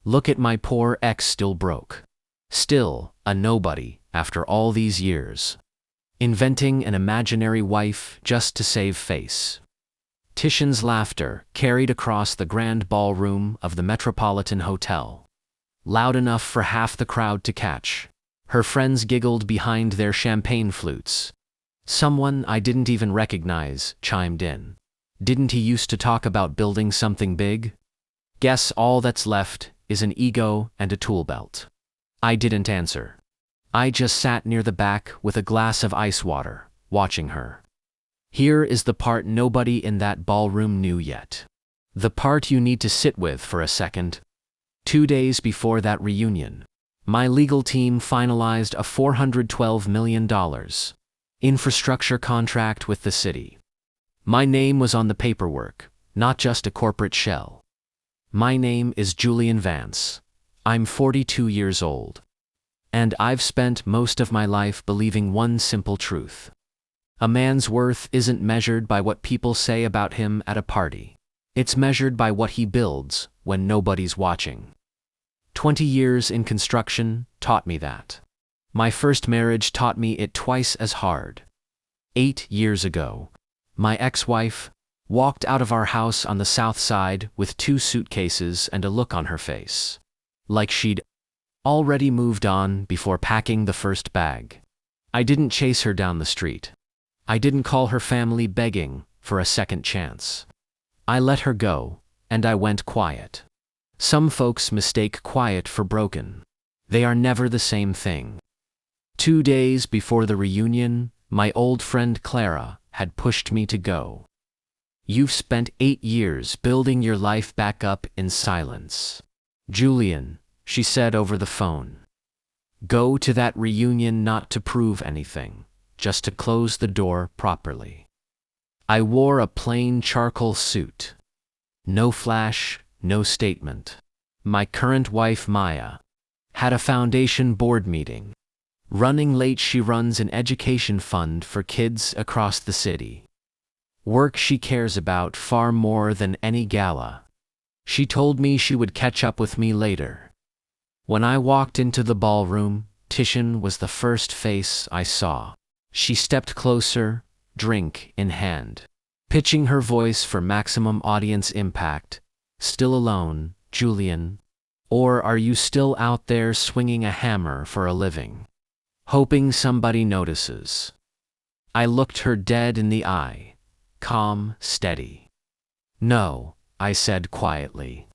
Look at my poor ex, still broke. Still a nobody after all these years. Inventing an imaginary wife just to save face. Titian's laughter carried across the grand ballroom of the Metropolitan Hotel. Loud enough for half the crowd to catch. Her friends giggled behind their champagne flutes. Someone I didn't even recognize chimed in. Didn't he used to talk about building something big? Guess all that's left is an ego and a tool belt. I didn't answer. I just sat near the back with a glass of ice water, watching her. Here is the part nobody in that ballroom knew yet. The part you need to sit with for a second. 2 days before that reunion, my legal team finalized a $412 million infrastructure contract with the city. My name was on the paperwork, not just a corporate shell. My name is Julian Vance. I'm 42 years old. And I've spent most of my life believing one simple truth. A man's worth isn't measured by what people say about him at a party. It's measured by what he builds when nobody's watching. 20 years in construction taught me that. My first marriage taught me it twice as hard. 8 years ago, my ex-wife walked out of our house on the south side with 2 suitcases and a look on her face. Like she'd already moved on before packing the first bag. I didn't chase her down the street. I didn't call her family begging for a second chance. I let her go, and I went quiet. Some folks mistake quiet for broken. They are never the same thing. 2 days before the reunion, my old friend Clara had pushed me to go. You've spent 8 years building your life back up in silence. Julian, she said over the phone. Go to that reunion not to prove anything, just to close the door properly. I wore a plain charcoal suit. No flash, no statement. My current wife, Maya, had a foundation board meeting. Running late, she runs an education fund for kids across the city. Work she cares about far more than any gala. She told me she would catch up with me later. When I walked into the ballroom, Titian was the first face I saw. She stepped closer, drink in hand, pitching her voice for maximum audience impact. Still alone, Julian? Or are you still out there swinging a hammer for a living, hoping somebody notices? I looked her dead in the eye, calm, steady. No, I said quietly.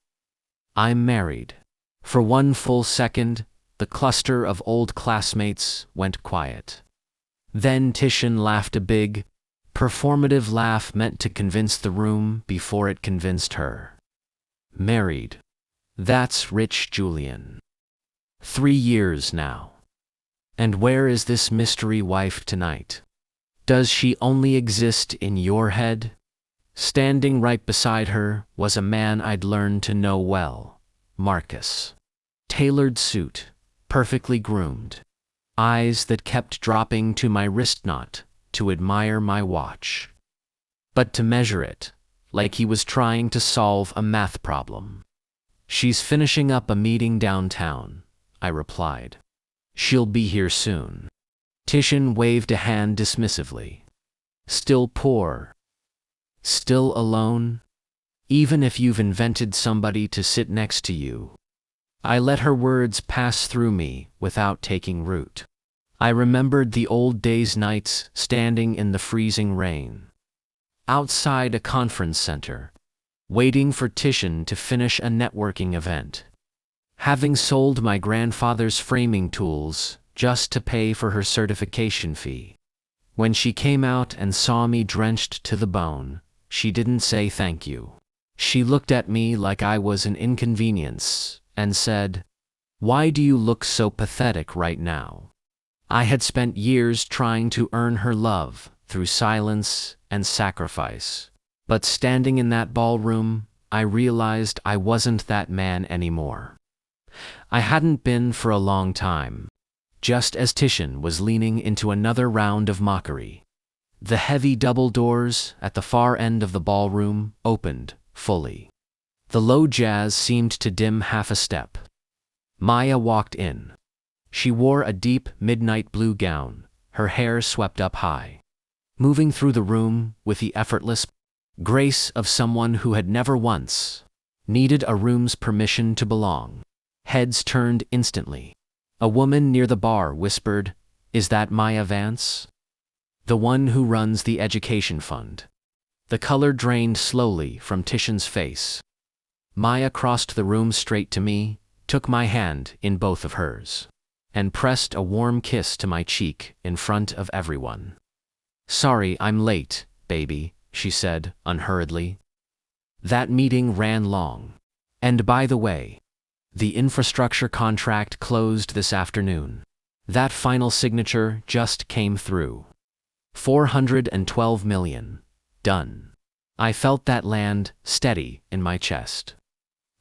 I'm married. For one full second, the cluster of old classmates went quiet. Then Titian laughed, a big, performative laugh meant to convince the room before it convinced her. Married. That's rich, Julian. 3 years now. And where is this mystery wife tonight? Does she only exist in your head? Standing right beside her was a man I'd learned to know well, Marcus. Tailored suit, perfectly groomed. Eyes that kept dropping to my wrist, not to admire my watch, but to measure it, like he was trying to solve a math problem. She's finishing up a meeting downtown, I replied. She'll be here soon. Titian waved a hand dismissively. Still poor? Still alone? Even if you've invented somebody to sit next to you? I let her words pass through me without taking root. I remembered the old days, nights standing in the freezing rain, outside a conference center, waiting for Titian to finish a networking event. Having sold my grandfather's framing tools just to pay for her certification fee. When she came out and saw me drenched to the bone, she didn't say thank you. She looked at me like I was an inconvenience and said, "Why do you look so pathetic right now?" I had spent years trying to earn her love through silence and sacrifice. But standing in that ballroom, I realized I wasn't that man anymore. I hadn't been for a long time. Just as Titian was leaning into another round of mockery, the heavy double doors at the far end of the ballroom opened fully. The low jazz seemed to dim half a step. Maya walked in. She wore a deep midnight blue gown, her hair swept up high. Moving through the room with the effortless grace of someone who had never once needed a room's permission to belong. Heads turned instantly. A woman near the bar whispered, "Is that Maya Vance? The one who runs the education fund?" The color drained slowly from Titian's face. Maya crossed the room straight to me, took my hand in both of hers, and pressed a warm kiss to my cheek in front of everyone. "Sorry I'm late, baby," she said unhurriedly. "That meeting ran long. And by the way, the infrastructure contract closed this afternoon. That final signature just came through. 412 million. Done." I felt that land steady in my chest.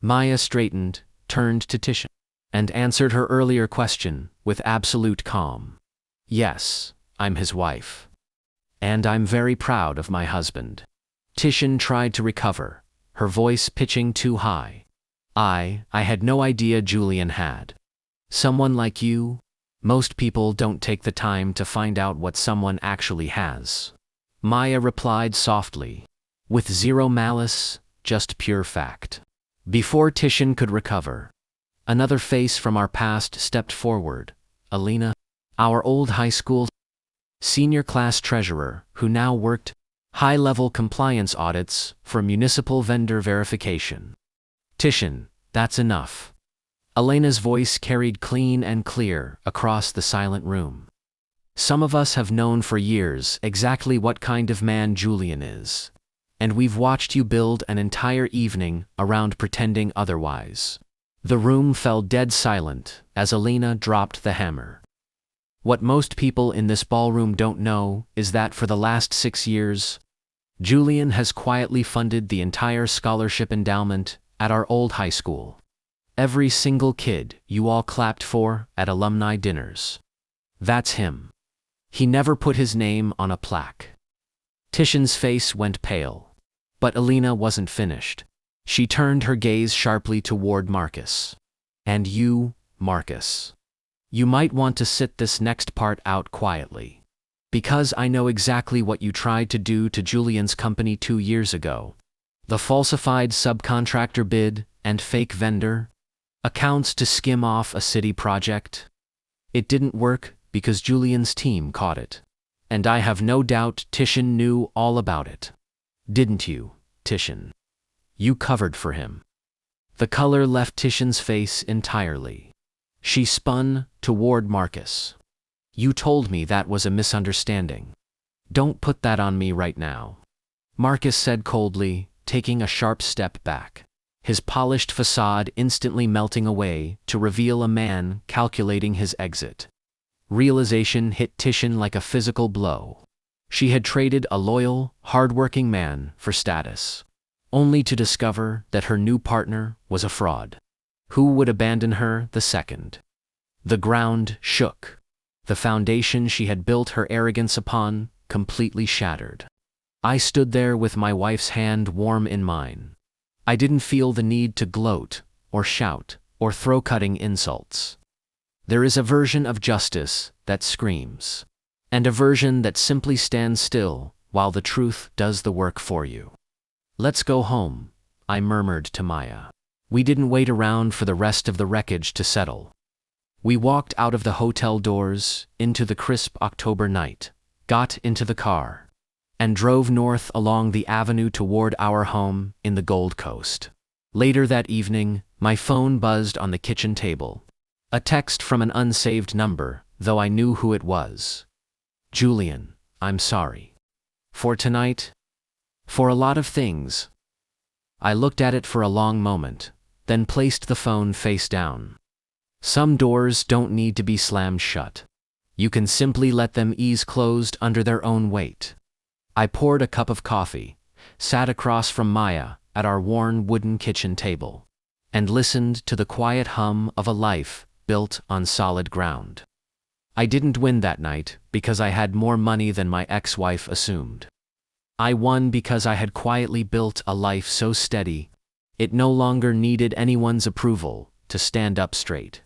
Maya straightened, turned to Titian, and answered her earlier question with absolute calm. "Yes, I'm his wife. And I'm very proud of my husband." Titian tried to recover, her voice pitching too high. I had no idea Julian had. "Someone like you? Most people don't take the time to find out what someone actually has." Maya replied softly, with zero malice, just pure fact. Before Titian could recover, another face from our past stepped forward. Alina, our old high school senior class treasurer, who now worked high-level compliance audits for municipal vendor verification. "Titian, that's enough." Elena's voice carried clean and clear across the silent room. "Some of us have known for years exactly what kind of man Julian is. And we've watched you build an entire evening around pretending otherwise." The room fell dead silent as Alina dropped the hammer. "What most people in this ballroom don't know is that for the last 6 years, Julian has quietly funded the entire scholarship endowment at our old high school. Every single kid you all clapped for at alumni dinners. That's him. He never put his name on a plaque." Titian's face went pale. But Alina wasn't finished. She turned her gaze sharply toward Marcus. "And you, Marcus. You might want to sit this next part out quietly. Because I know exactly what you tried to do to Julian's company 2 years ago. The falsified subcontractor bid and fake vendor accounts to skim off a city project. It didn't work because Julian's team caught it. And I have no doubt Titian knew all about it. Didn't you, Titian? You covered for him." The color left Titian's face entirely. She spun toward Marcus. "You told me that was a misunderstanding. Don't put that on me right now," Marcus said coldly, taking a sharp step back, his polished facade instantly melting away to reveal a man calculating his exit. Realization hit Titian like a physical blow. She had traded a loyal, hard-working man for status, only to discover that her new partner was a fraud. Who would abandon her the second? The ground shook. The foundation she had built her arrogance upon completely shattered. I stood there with my wife's hand warm in mine. I didn't feel the need to gloat, or shout, or throw cutting insults. There is a version of justice that screams, and a version that simply stands still while the truth does the work for you. "Let's go home," I murmured to Maya. We didn't wait around for the rest of the wreckage to settle. We walked out of the hotel doors into the crisp October night, got into the car, and drove north along the avenue toward our home in the Gold Coast. Later that evening, my phone buzzed on the kitchen table. A text from an unsaved number, though I knew who it was. "Julian, I'm sorry. For tonight? For a lot of things." I looked at it for a long moment, then placed the phone face down. Some doors don't need to be slammed shut. You can simply let them ease closed under their own weight. I poured a cup of coffee, sat across from Maya at our worn wooden kitchen table, and listened to the quiet hum of a life built on solid ground. I didn't win that night because I had more money than my ex-wife assumed. I won because I had quietly built a life so steady It no longer needed anyone's approval to stand up straight.